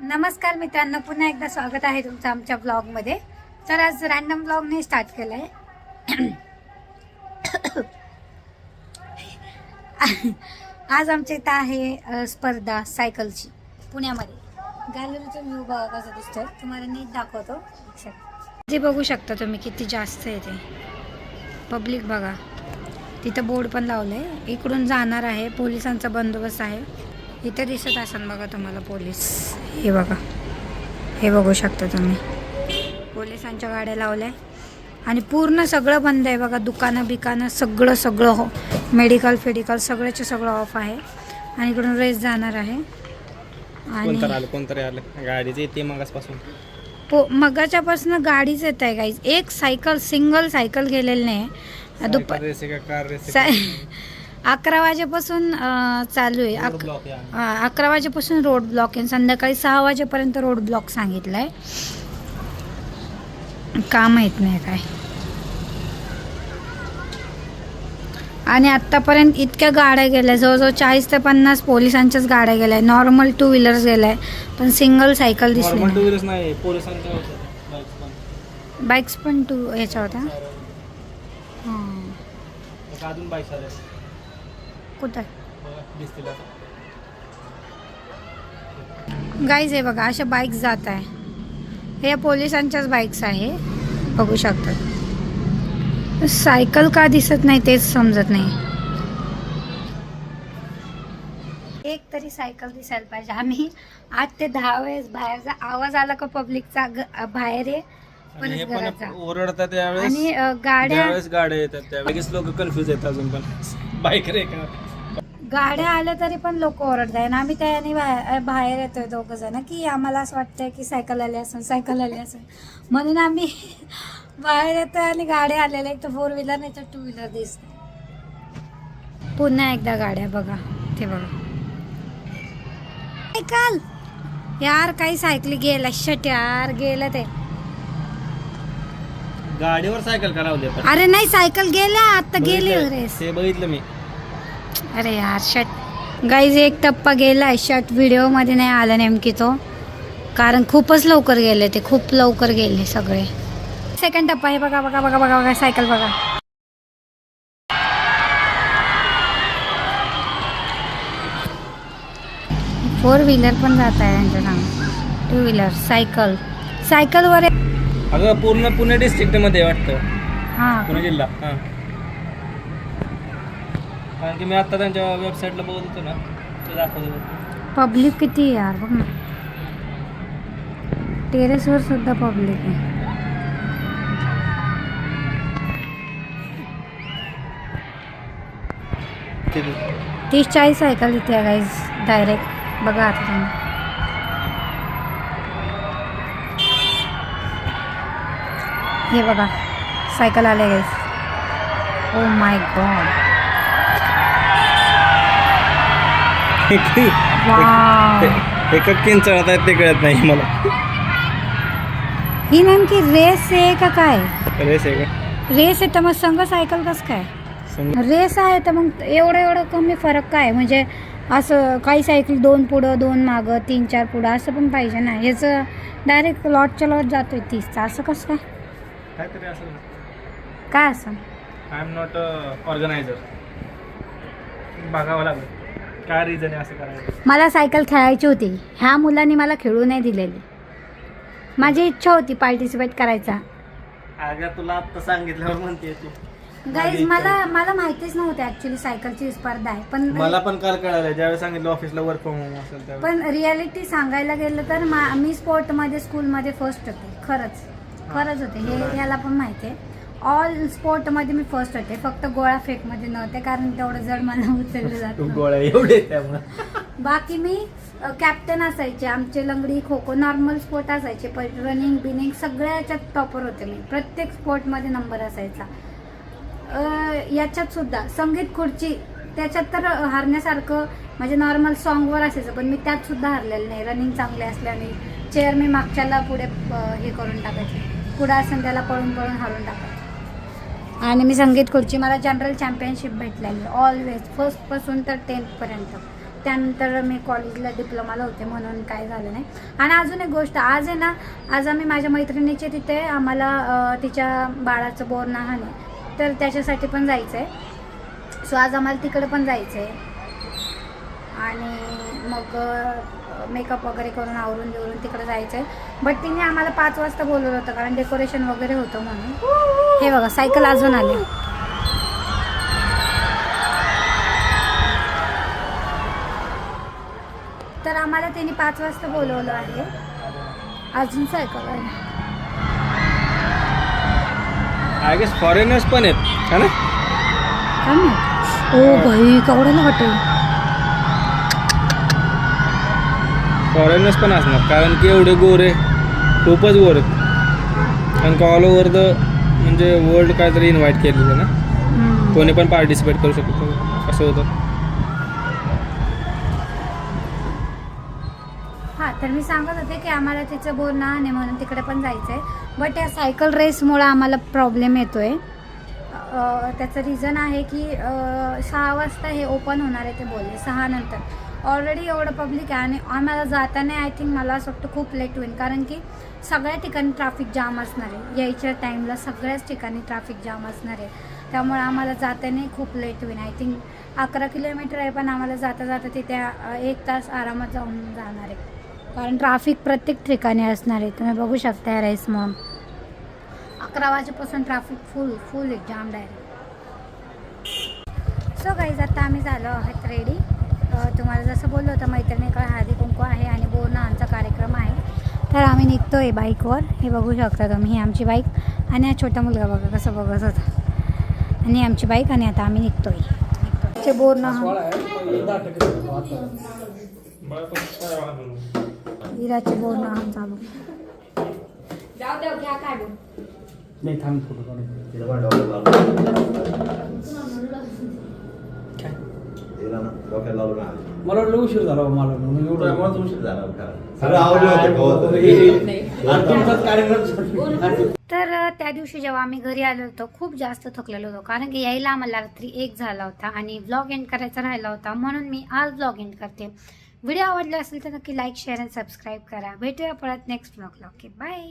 नमस्कार मित्रांनो, पुन्हा एकदा स्वागत आहे तुमचं आमच्या ब्लॉगमध्ये. तर आज रॅन्डम ब्लॉगने स्टार्ट केलं आहे. आज आमच्या इथं आहे स्पर्धा सायकलची पुण्यामध्ये. गॅलरीचा व्ह्यू बघा कसा दिसतोय, तुम्हाला नीट दाखवतो. जे बघू शकता तुम्ही किती जास्त आहे ते पब्लिक बघा. तिथं बोर्ड पण लावलं आहे. इकडून जाणार आहे, पोलिसांचा बंदोबस्त आहे. इथे दिसत असेल बघा तुम्हाला पोलीस. हे बघा, हे बघू शकता तुम्ही, पोलिसांच्या गाड्या लावल्या आणि पूर्ण सगळं बंद आहे बघा. दुकानं बिकानं सगळं हो, मेडिकल फेडिकल सगळ्याचे सगळं ऑफ आहे. आणि इकडून रेस जाणार आहे. आणि कोणतरी आलं गाडीचे येते मगासपासून मगाच्यापासून गाडीच येत आहे गाईज. एक सायकल सिंगल सायकल गेलेली नाही. 11 वाजेपासून चालू आहे. 11 वाजेपासून रोड ब्लॉक आहे. संध्याकाळी 6 वाजेपर्यंत रोड ब्लॉक सांगितलं आहे. का माहीत नाही काय. आणि आत्तापर्यंत इतक्या गाड्या गेल्या, जवळजवळ 40 ते 50 पोलिसांच्याच गाड्या गेल्या. नॉर्मल 2 व्हीलर्स गेल्या, पण सिंगल सायकल दिसली नाही. बाईक्स पण ह्याच्या होत्या. अजून बाईक आल्या कुठं दिसतील गाईज. हे बघा, अशा बाईक्स जात आहे. हे पोलिसांच्याच बाईक्स आहे, बघू शकतात. सायकल का दिसत नाही तेच समजत नाही. एक तरी सायकल दिसायला पाहिजे. आम्ही 8 ते 10 वेळेस बाहेरचा आवाज आला का पब्लिकचा बाहेर आहे परत घराचा ओरडतात त्यावेळेस. आणि गाड्या येतात त्यावेळेस लोक कन्फ्युज आहेत. अजून पण बाईक रे का गाड्या आल्या तरी पण लोक ओरडत आहे. आणि आम्ही त्याने बाहेर येतोय 2 जण की आम्हाला असं वाटतंय की सायकल आली असेल म्हणून आम्ही बाहेर येतोय. आणि गाड्या आलेल्या, एक तर 4 व्हीलर नाही तर 2 व्हीलर दिसते. पुन्हा एकदा गाड्या बघा, ते बघा सायकल. यार काही सायकली गेला, शट यार गेलं ते. गाडीवर सायकल का लावली? अरे नाही, सायकल गेल्या आता, गेली रेस. ते बघितलं मी. अरे यार शट गाईज, एक टप्पा गेलाय. शट व्हिडिओ मध्ये नाही आला नेमकी तो, कारण खूपच लवकर गेले ते, खूप लवकर गेले सगळे. सेकंड टप्पा हे बघा बघा बघा बघा बघा, सायकल बघा. फोर व्हीलर पण जात आहे त्यांच्या सांग. 2 व्हीलर सायकल वर. अगं पूर्ण पुणे डिस्ट्रिक्ट मध्ये वाटतं. हा, पुणे जिल्हा. हा, कारण की मी आता त्यांच्या वेबसाईटला बघत होतो ना, ते दाखवतो. पब्लिक किती आहे यार, बघ ना. टेरेसवर सुद्धा पब्लिक आहे. किती? 30-40 सायकल इथे आहे गाईज, डायरेक्ट बघा आता तुम्ही. हे बघा सायकल आले गाईज. Oh my God. एका किंचाळत आहेत ते कळत नाही मला. ही नेमकी रेस आहे का काय? रेस आहे का? रेस आहे तर मग संघ सायकल कसं काय? रेस आहे तर मग एवढं कमी फरक काय? म्हणजे असं काही सायकल 2 पुढं 2 मागं 3-4 पुढं असं पण पाहिजे ना. ह्याचं डायरेक्ट लॉटच्या लॉट जातोय 30चा. असं कसं काय? काहीतरी असं काय असं? I am not organiser. बघावं लागलं काय रिझन आहे असं करायचं. मला सायकल खेळायची होती, ह्या मुलांनी मला खेळू नाही दिलेली. माझी इच्छा होती पार्टिसिपेट करायचा. अगं तुला आता सांगितल्यावर म्हणते तू. गाईज मला माहितीच नव्हतं ॲक्च्युली सायकलची स्पर्धा आहे. पण मला पण काल कळालं ज्यावेळेस सांगितलं ऑफिसला वर्क फ्रॉम होम असेल त्यावेळेस. पण रियालिटी सांगायला गेलं तर मी स्पोर्टमध्ये स्कूलमध्ये फर्स्ट होते. खरंच होते हे, याला पण माहिती आहे. ऑल स्पोर्टमध्ये मी फर्स्ट होते. फक्त गोळा फेकमध्ये नव्हते, कारण तेवढं जड मला उचललं जातं. गोळ्या एवढे त्यामुळे. बाकी मी कॅप्टन असायचे. आमचे लंगडी खो खो नॉर्मल स्पोर्ट असायचे, पण रनिंग बिनिंग सगळ्याच्यात टॉपर होते मी. प्रत्येक स्पोर्टमध्ये नंबर असायचा. याच्यात सुद्धा संगीत खुर्ची, त्याच्यात तर हारण्यासारखं म्हणजे नॉर्मल सॉन्गवर असायचं, पण मी त्यात सुद्धा हरलेलं नाही. रनिंग चांगले असल्याने चेअर मी मागच्याला पुढे हे करून टाकायचे, पुढं असेल त्याला पळून हरून टाकायचे. आणि मी संगीत खुर्ची, मला जनरल चॅम्पियनशिप भेटलेली ऑलवेज, फर्स्टपासून तर 10th पर्यंत. त्यानंतर मी कॉलेजला डिप्लोमाला होते म्हणून काय झालं नाही. आणि अजून एक गोष्ट, आज आहे ना, आज आम्ही माझ्या मैत्रिणीचे तिथे आम्हाला तिच्या बाळाचं बोरनाहन आहे, तर त्याच्यासाठी पण जायचं आहे. सो आज आम्हाला तिकडे पण जायचं आहे. आणि मग मेकअप वगैरे करून आवरून बिवरून तिकडे जायचं आहे. बट तिने आम्हाला 5 वाजता बोलवलं होतं कारण डेकोरेशन वगैरे होतं म्हणून. हे बघा सायकल अजून आली. तर आम्हाला त्यांनी 5 वाजता बोलवलं आहे. अजून सायकल आहे. आय गेस फॉरेनर्स पण आहेत है ना. काय माहित. ओ भाई केवढ्याला हॉटेल. फॉरेनर्स पण असणार कारण की एवढे गोरे, खूपच गोरे आहेत. आणि ऑल ओव्हर द म्हणजे वर्ल्ड काहीतरी इन्व्हाइट केलेलं ना, कोणी पण पार्टिसिपेट करू शकतो असं होतं. हां, तर मी सांगत होते की आम्हाला तिचं बोरनाहन आहे म्हणून तिकडे पण जायचं आहे. बट या सायकल रेसमुळं आम्हाला प्रॉब्लेम येतो आहे. त्याचं रिझन आहे की 6 वाजता हे ओपन होणार आहे ते बोलले, 6 नंतर. ऑलरेडी एवढं पब्लिक आहे आणि आम्हाला जाताना आय थिंक मला असं वाटतं खूप लेट होईल कारण की सगळ्या ठिकाणी ट्रॅफिक जाम असणार आहे. यायच्या टाईमला सगळ्याच ठिकाणी ट्रॅफिक जाम असणार आहे. त्यामुळे आम्हाला जाताना खूप लेट होईल. आय थिंक 11 किलोमीटर आहे, पण आम्हाला जाता जाता तिथे 1 तास आरामात जाऊन जाणार आहे कारण ट्रॅफिक प्रत्येक ठिकाणी असणार आहे. तुम्ही बघू शकता या रेस म्हणून 11 वाजेपासून ट्रॅफिक फुल एक जाम डायरेक्ट. सो गाईज आता आम्ही झालो आहोत रेडी. तुम्हाला जसं बोललो होतं मैत्रिणीकडे हळदी कुंकू आहे आणि बोरनाहनचा कार्यक्रम आहे, तर आम्ही निघतो आहे बाईकवर. हे बघू शकता तुम्ही, ही आमची बाईक आणि हा छोटा मुलगा बघा कसं बघत होता. आणि आमची बाईक आणि आता आम्ही निघतो आहे. बोरनाहन हिराचे बोरनाहन चालू. घ्या काढून. नाही थांब फोटो काढून. मला वाटलं उशीर झाला मला म्हणून एवढं उशीर झाला. तर त्या दिवशी जेव्हा आम्ही घरी आलो होतो खूप जास्त थकलेलो होतो कारण की यायला आम्हाला रात्री 1 झाला होता आणि व्लॉग एंड करायचा राहिला होता म्हणून मी आज व्लॉग एंड करते. व्हिडिओ आवडला असेल तर नक्की लाईक शेअर आणि सबस्क्राईब करा. भेटूया परत नेक्स्ट व्लॉगला. Okay bye.